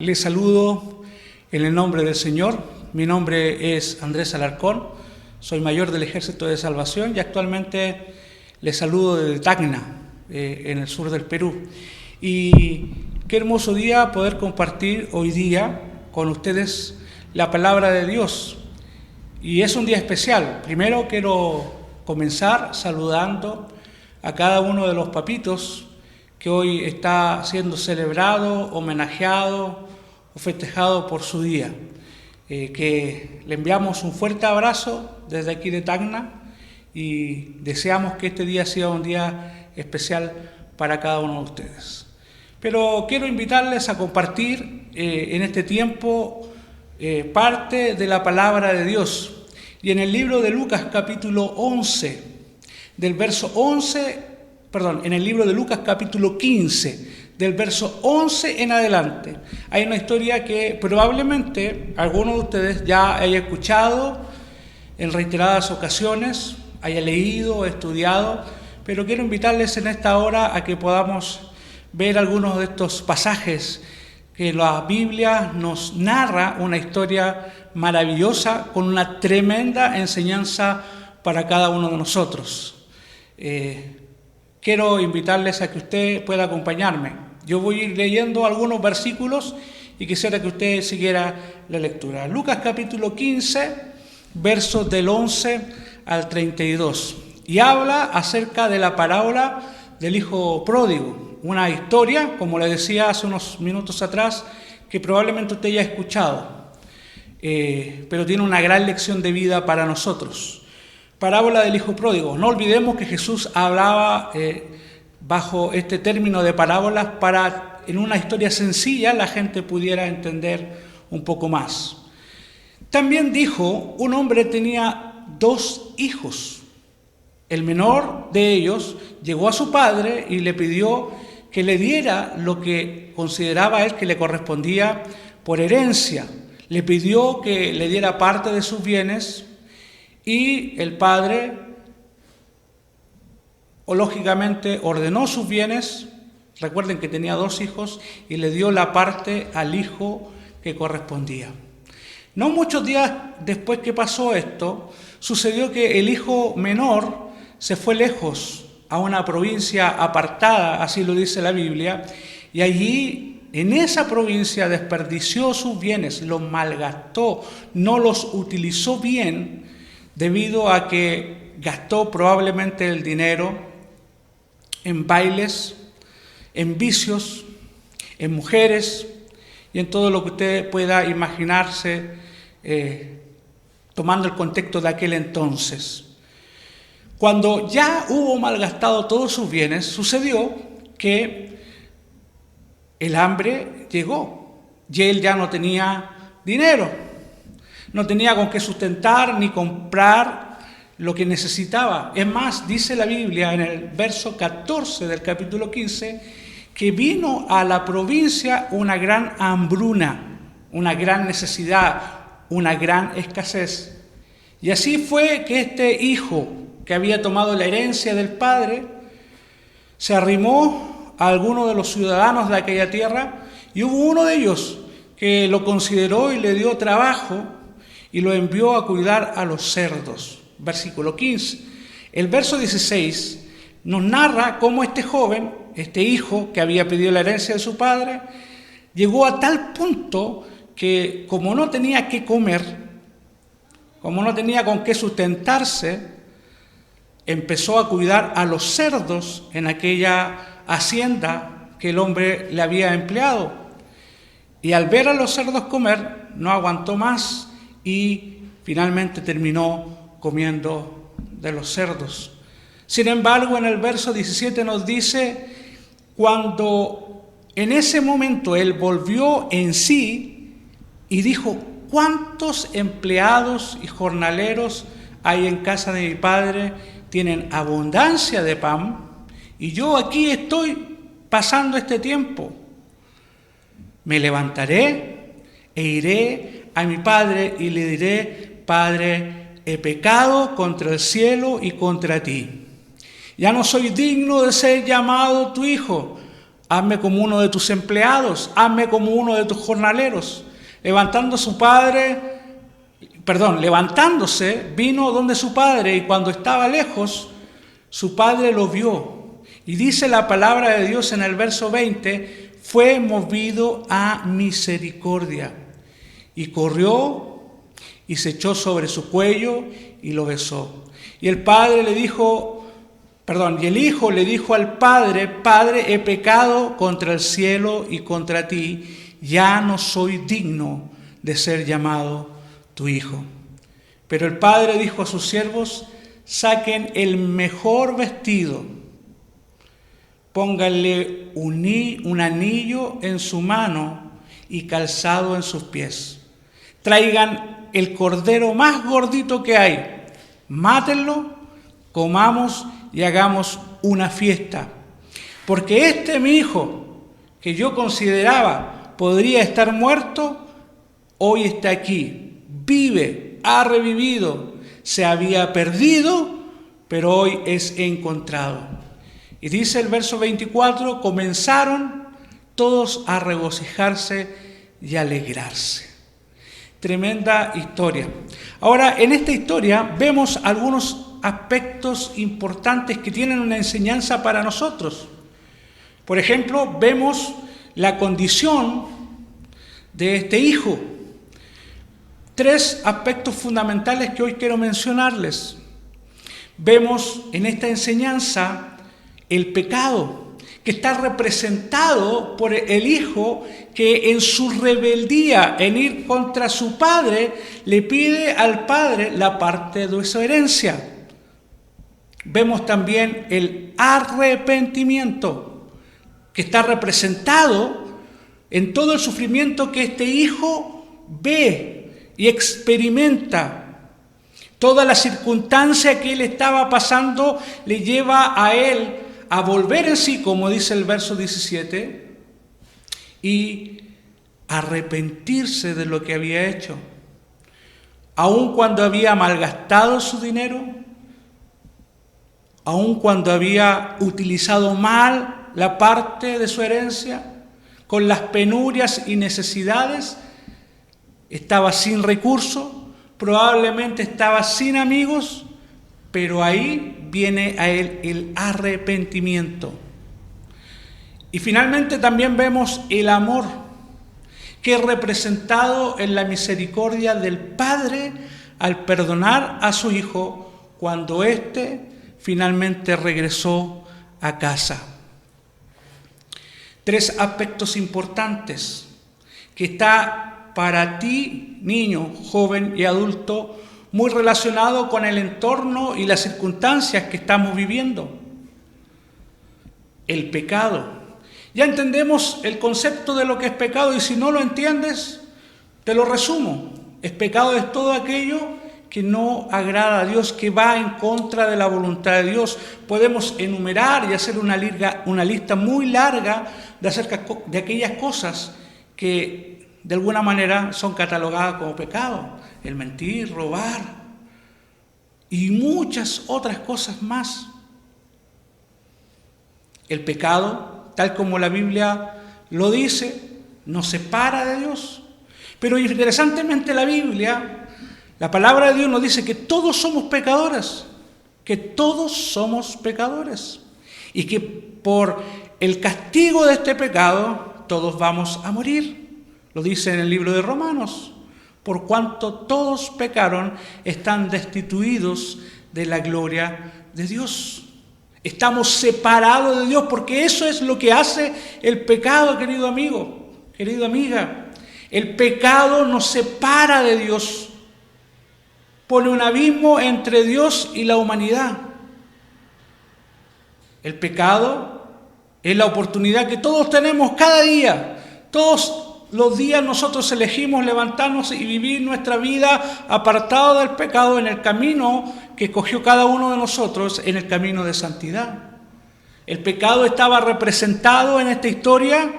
Les saludo en el nombre del Señor. Mi nombre es Andrés Alarcón, soy mayor del Ejército de Salvación y actualmente les saludo desde Tacna, en el sur del Perú. Y qué hermoso día poder compartir hoy día con ustedes la palabra de Dios. Y es un día especial. Primero quiero comenzar saludando a cada uno de los papitos que hoy está siendo celebrado, homenajeado o festejado por su día. Que le enviamos un fuerte abrazo desde aquí de Tacna y deseamos que este día sea un día especial para cada uno de ustedes. Pero quiero invitarles a compartir en este tiempo parte de la palabra de Dios. Y en el libro de Lucas capítulo 11, del verso 11, en el libro de Lucas capítulo 15, del verso 11 en adelante, hay una historia que probablemente alguno de ustedes ya haya escuchado en reiteradas ocasiones, haya leído, estudiado, pero quiero invitarles en esta hora a que podamos ver algunos de estos pasajes que la Biblia nos narra una historia maravillosa con una tremenda enseñanza para cada uno de nosotros. Quiero invitarles a que usted pueda acompañarme. Yo voy a ir leyendo algunos versículos y quisiera que usted siguiera la lectura. Lucas capítulo 15, versos del 11 al 32. Y habla acerca de la parábola del hijo pródigo. Una historia, como le decía hace unos minutos atrás, que probablemente usted ya ha escuchado, pero tiene una gran lección de vida para nosotros. Parábola del hijo pródigo. No olvidemos que Jesús hablaba bajo este término de parábolas para, en una historia sencilla, la gente pudiera entender un poco más. También dijo, un hombre tenía 2 hijos. El menor de ellos llegó a su padre y le pidió que le diera lo que consideraba él que le correspondía por herencia. Le pidió que le diera parte de sus bienes y el padre, lógicamente, ordenó sus bienes. Recuerden que tenía 2 hijos y le dio la parte al hijo que correspondía. No muchos días después que pasó esto, sucedió que el hijo menor se fue lejos a una provincia apartada, así lo dice la Biblia, y allí, en esa provincia, desperdició sus bienes, los malgastó, no los utilizó bien, debido a que gastó probablemente el dinero en bailes, en vicios, en mujeres y en todo lo que usted pueda imaginarse, tomando el contexto de aquel entonces. Cuando ya hubo malgastado todos sus bienes, sucedió que el hambre llegó y él ya no tenía dinero. No tenía con qué sustentar ni comprar lo que necesitaba. Es más, dice la Biblia en el verso 14 del capítulo 15, que vino a la provincia una gran hambruna, una gran necesidad, una gran escasez. Y así fue que este hijo, que había tomado la herencia del padre, se arrimó a alguno de los ciudadanos de aquella tierra, y hubo uno de ellos que lo consideró y le dio trabajo y lo envió a cuidar a los cerdos. Versículo 15. El verso 16 nos narra cómo este joven, este hijo que había pedido la herencia de su padre, llegó a tal punto que, como no tenía que comer, como no tenía con qué sustentarse, empezó a cuidar a los cerdos en aquella hacienda que el hombre le había empleado. Y al ver a los cerdos comer, no aguantó más y finalmente terminó comiendo de los cerdos. Sin embargo, en el verso 17 nos dice, cuando en ese momento él volvió en sí y dijo, ¿cuántos empleados y jornaleros hay en casa de mi padre? Tienen abundancia de pan y yo aquí estoy pasando este tiempo. Me levantaré e iré a mi padre y le diré, Padre, he pecado contra el cielo y contra ti. Ya no soy digno de ser llamado tu hijo. hazme como uno de tus empleados, hazme como uno de tus jornaleros. Levantándose, vino donde su padre, y cuando estaba lejos, su padre lo vio. Y dice la palabra de Dios en el verso 20, fue movido a misericordia, y corrió y se echó sobre su cuello y lo besó. Y el hijo le dijo al padre, Padre, he pecado contra el cielo y contra ti, ya no soy digno de ser llamado tu hijo. Pero el padre dijo a sus siervos, saquen el mejor vestido, pónganle un anillo en su mano y calzado en sus pies. Traigan el cordero más gordito que hay, mátenlo, comamos y hagamos una fiesta. Porque mi hijo, que yo consideraba podría estar muerto, hoy está aquí, vive, ha revivido, se había perdido, pero hoy es encontrado. Y dice el verso 24, comenzaron todos a regocijarse y alegrarse. Tremenda historia. Ahora, en esta historia vemos algunos aspectos importantes que tienen una enseñanza para nosotros. Por ejemplo, vemos la condición de este hijo. 3 aspectos fundamentales que hoy quiero mencionarles. Vemos en esta enseñanza el pecado, que está representado por el hijo que en su rebeldía, en ir contra su padre, le pide al padre la parte de su herencia. Vemos también el arrepentimiento, que está representado en todo el sufrimiento que este hijo ve y experimenta. Toda la circunstancia que él estaba pasando le lleva a él a volver en sí, como dice el verso 17, y arrepentirse de lo que había hecho. Aun cuando había malgastado su dinero, aun cuando había utilizado mal la parte de su herencia, con las penurias y necesidades, estaba sin recursos, probablemente estaba sin amigos, pero ahí viene a él el arrepentimiento. Y finalmente también vemos el amor, que es representado en la misericordia del Padre al perdonar a su hijo cuando éste finalmente regresó a casa. 3 aspectos importantes que está para ti, niño, joven y adulto, muy relacionado con el entorno y las circunstancias que estamos viviendo. El pecado. Ya entendemos el concepto de lo que es pecado, y si no lo entiendes, te lo resumo. Pecado es todo aquello que no agrada a Dios, que va en contra de la voluntad de Dios. Podemos enumerar y hacer una lista muy larga de aquellas cosas que de alguna manera son catalogadas como pecado. El mentir, robar y muchas otras cosas más. El pecado, tal como la Biblia lo dice, nos separa de Dios. Pero interesantemente la Biblia, la palabra de Dios nos dice que todos somos pecadores, y que por el castigo de este pecado todos vamos a morir. Lo dice en el libro de Romanos. Por cuanto todos pecaron, están destituidos de la gloria de Dios. Estamos separados de Dios, porque eso es lo que hace el pecado, querido amigo, querida amiga. El pecado nos separa de Dios, pone un abismo entre Dios y la humanidad. El pecado es la oportunidad que todos tenemos cada día. Todos los días nosotros elegimos levantarnos y vivir nuestra vida apartado del pecado en el camino que escogió cada uno de nosotros, en el camino de santidad. El pecado estaba representado en esta historia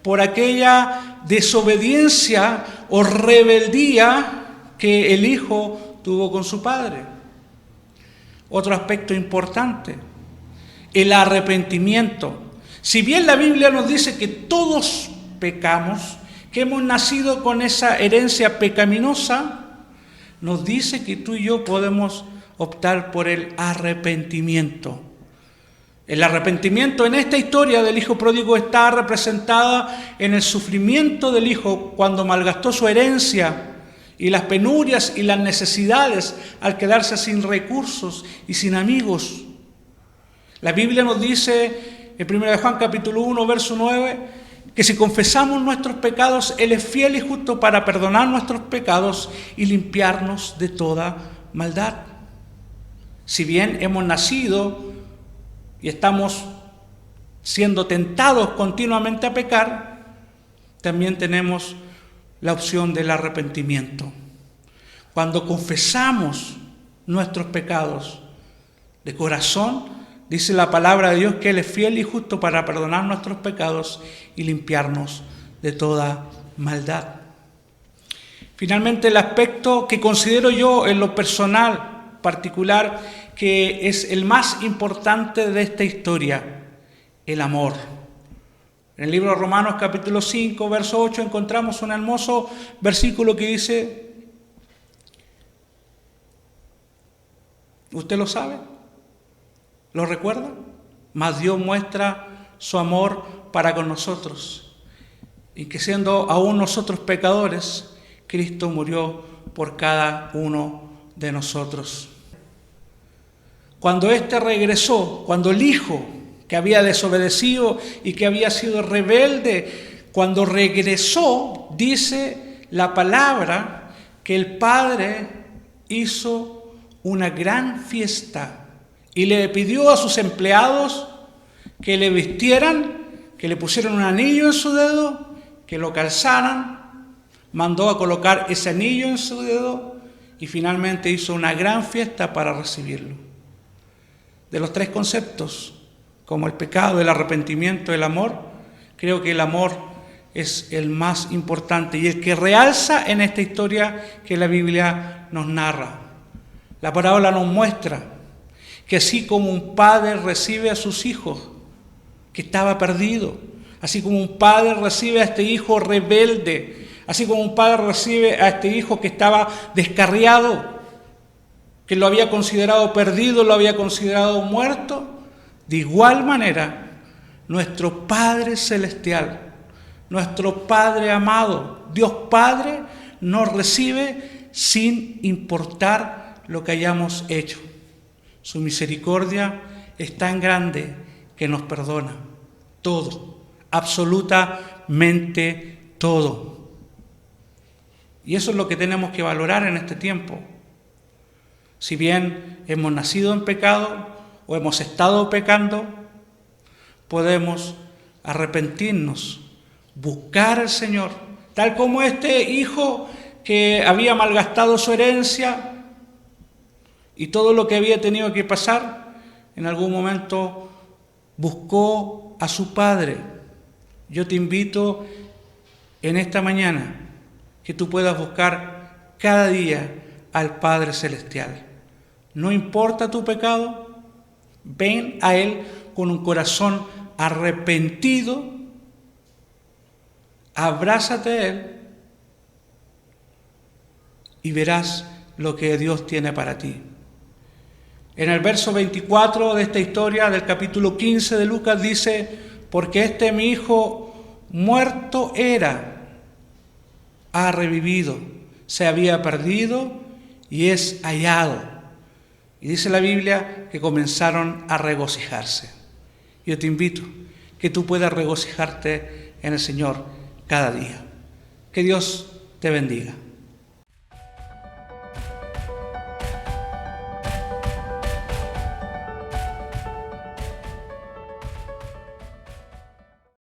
por aquella desobediencia o rebeldía que el hijo tuvo con su padre. Otro aspecto importante, el arrepentimiento. Si bien la Biblia nos dice que todos pecamos, que hemos nacido con esa herencia pecaminosa, nos dice que tú y yo podemos optar por el arrepentimiento. El arrepentimiento en esta historia del hijo pródigo está representada en el sufrimiento del hijo cuando malgastó su herencia y las penurias y las necesidades al quedarse sin recursos y sin amigos. La Biblia nos dice en 1 Juan capítulo 1, verso 9, que si confesamos nuestros pecados, Él es fiel y justo para perdonar nuestros pecados y limpiarnos de toda maldad. Si bien hemos nacido y estamos siendo tentados continuamente a pecar, también tenemos la opción del arrepentimiento. Cuando confesamos nuestros pecados de corazón, dice la palabra de Dios que Él es fiel y justo para perdonar nuestros pecados y limpiarnos de toda maldad. Finalmente, el aspecto que considero yo en lo personal, particular, que es el más importante de esta historia, el amor. En el libro de Romanos capítulo 5, verso 8, encontramos un hermoso versículo que dice, ¿usted lo sabe? ¿Lo recuerda? Mas Dios muestra su amor para con nosotros, y que siendo aún nosotros pecadores, Cristo murió por cada uno de nosotros. Cuando éste regresó, cuando el hijo que había desobedecido y que había sido rebelde, cuando regresó, dice la palabra que el padre hizo una gran fiesta y le pidió a sus empleados que le vistieran, que le pusieran un anillo en su dedo, que lo calzaran, mandó a colocar ese anillo en su dedo y finalmente hizo una gran fiesta para recibirlo. De los tres conceptos, como el pecado, el arrepentimiento, el amor, creo que el amor es el más importante y el que realza en esta historia que la Biblia nos narra. La parábola nos muestra que así como un padre recibe a sus hijos que estaba perdido, así como un padre recibe a este hijo rebelde, así como un padre recibe a este hijo que estaba descarriado, que lo había considerado perdido, lo había considerado muerto, de igual manera nuestro Padre Celestial, nuestro Padre amado, Dios Padre, nos recibe sin importar lo que hayamos hecho. Su misericordia es tan grande que nos perdona todo, absolutamente todo. Y eso es lo que tenemos que valorar en este tiempo. Si bien hemos nacido en pecado o hemos estado pecando, podemos arrepentirnos, buscar al Señor, tal como este hijo que había malgastado su herencia y todo lo que había tenido que pasar, en algún momento buscó a su padre. Yo te invito en esta mañana que tú puedas buscar cada día al Padre Celestial. No importa tu pecado, ven a Él con un corazón arrepentido, abrázate a Él y verás lo que Dios tiene para ti. En el verso 24 de esta historia del capítulo 15 de Lucas dice, porque este mi hijo muerto era, ha revivido, se había perdido y es hallado. Y dice la Biblia que comenzaron a regocijarse. Yo te invito que tú puedas regocijarte en el Señor cada día. Que Dios te bendiga.